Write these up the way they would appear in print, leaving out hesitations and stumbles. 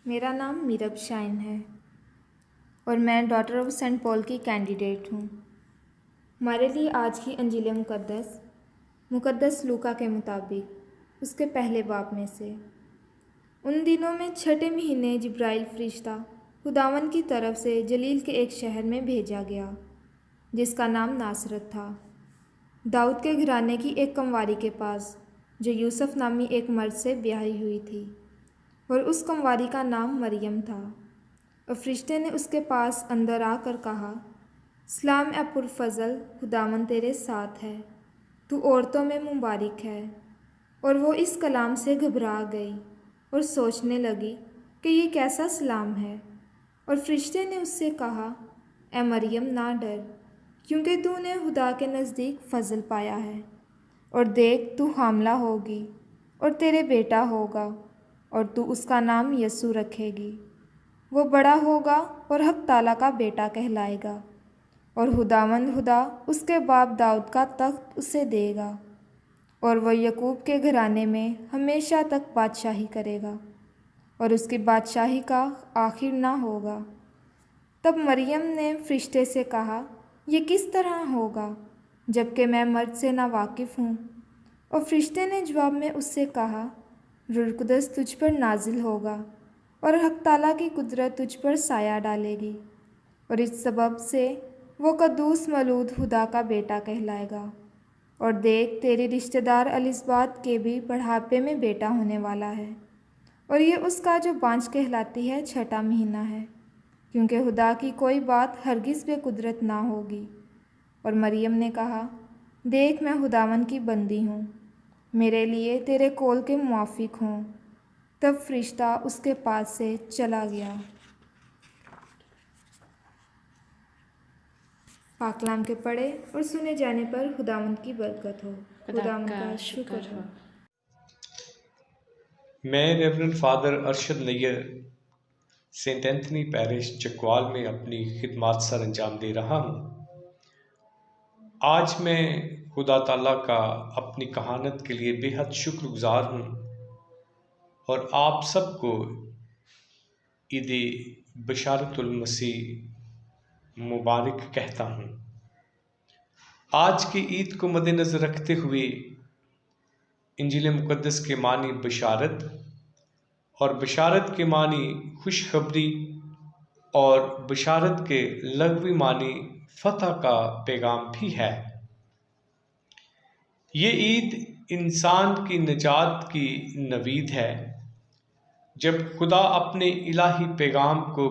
میرا نام میرب شائن ہے اور میں ڈاٹر آف سینٹ پال کی کینڈیڈیٹ ہوں۔ ہمارے لیے آج کی انجیل مقدس لوکا کے مطابق اس کے پہلے باب میں سے۔ ان دنوں میں چھٹے مہینے جبرائیل فرشتہ خداوند کی طرف سے جلیل کے ایک شہر میں بھیجا گیا جس کا نام ناصرت تھا، داؤد کے گھرانے کی ایک کنواری کے پاس، جو یوسف نامی ایک مرد سے بیاہی ہوئی تھی، اور اس کنواری کا نام مریم تھا۔ اور فرشتے نے اس کے پاس اندر آ کر کہا، سلام اے پرفضل، خداوند تیرے ساتھ ہے، تو عورتوں میں مبارک ہے۔ اور وہ اس کلام سے گھبرا گئی اور سوچنے لگی کہ یہ کیسا سلام ہے۔ اور فرشتے نے اس سے کہا، اے مریم نہ ڈر، کیونکہ تو نے خدا کے نزدیک فضل پایا ہے، اور دیکھ تو حاملہ ہوگی اور تیرے بیٹا ہوگا، اور تو اس کا نام یسوع رکھے گی۔ وہ بڑا ہوگا اور حق تعالیٰ کا بیٹا کہلائے گا، اور خداوند خدا اس کے باپ داؤد کا تخت اسے دے گا، اور وہ یعقوب کے گھرانے میں ہمیشہ تک بادشاہی کرے گا، اور اس کی بادشاہی کا آخر نہ ہوگا۔ تب مریم نے فرشتے سے کہا، یہ کس طرح ہوگا جبکہ میں مرد سے ناواقف ہوں؟ اور فرشتے نے جواب میں اس سے کہا، روح القدس تجھ پر نازل ہوگا، اور حق تعالیٰ کی قدرت تجھ پر سایہ ڈالے گی، اور اس سبب سے وہ قدوس مولود خدا کا بیٹا کہلائے گا۔ اور دیکھ تیری رشتہ دار الزبات کے بھی بڑھاپے میں بیٹا ہونے والا ہے، اور یہ اس کا جو بانجھ کہلاتی ہے چھٹا مہینہ ہے، کیونکہ خدا کی کوئی بات ہرگز بے قدرت نہ ہوگی۔ اور مریم نے کہا، دیکھ میں خداوند کی بندی ہوں، میرے لیے تیرے قول کے موافق ہوں۔ تب فرشتہ اس کے پاس سے چلا گیا۔ پاک کلام کے پڑھے اور سنے جانے پر خداوند کی برکت ہو۔ خداوند کا شکر ہو۔ میں ریورنڈ فادر ارشد نیر سینٹ اینتھنی پیرش چکوال میں اپنی خدمات سر انجام دے رہا ہوں۔ آج میں خدا تعالیٰ کا اپنی کہانت کے لیے بے حد شکر گزار ہوں، اور آپ سب کو عید بشارت المسیح مبارک کہتا ہوں۔ آج کی عید کو مد نظر رکھتے ہوئے انجیل مقدس کے معنی بشارت، اور بشارت کے معنی خوشخبری، اور بشارت کے لغوی معنی فتح کا پیغام بھی ہے۔ یہ عید انسان کی نجات کی نوید ہے، جب خدا اپنے الہی پیغام کو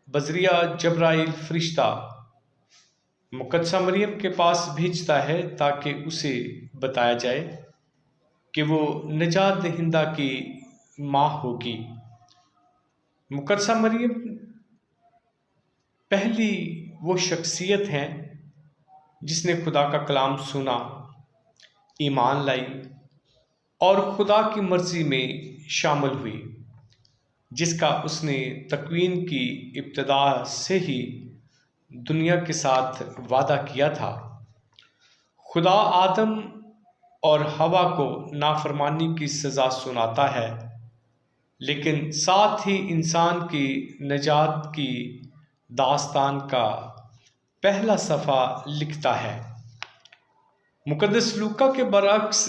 بذریعہ جبرائیل فرشتہ مقدسہ مریم کے پاس بھیجتا ہے تاکہ اسے بتایا جائے کہ وہ نجات دہندہ کی ماں ہوگی۔ مقدسہ مریم پہلی وہ شخصیت ہیں جس نے خدا کا کلام سنا، ایمان لائی اور خدا کی مرضی میں شامل ہوئی، جس کا اس نے تکوین کی ابتدا سے ہی دنیا کے ساتھ وعدہ کیا تھا۔ خدا آدم اور حوا کو نافرمانی کی سزا سناتا ہے، لیکن ساتھ ہی انسان کی نجات کی داستان کا پہلا صفحہ لکھتا ہے۔ مقدس لوکا کے برعکس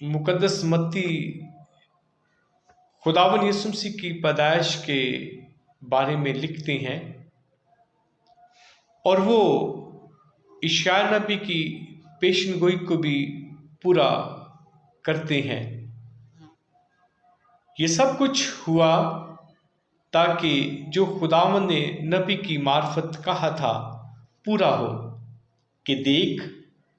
مقدس متی خداوند یسوع مسیح کی پیدائش کے بارے میں لکھتے ہیں، اور وہ اشعیاء نبی کی پیشن گوئی کو بھی پورا کرتے ہیں۔ یہ سب کچھ ہوا تاکہ جو خداوند نے نبی کی معرفت کہا تھا پورا ہو، کہ دیکھ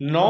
9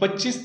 25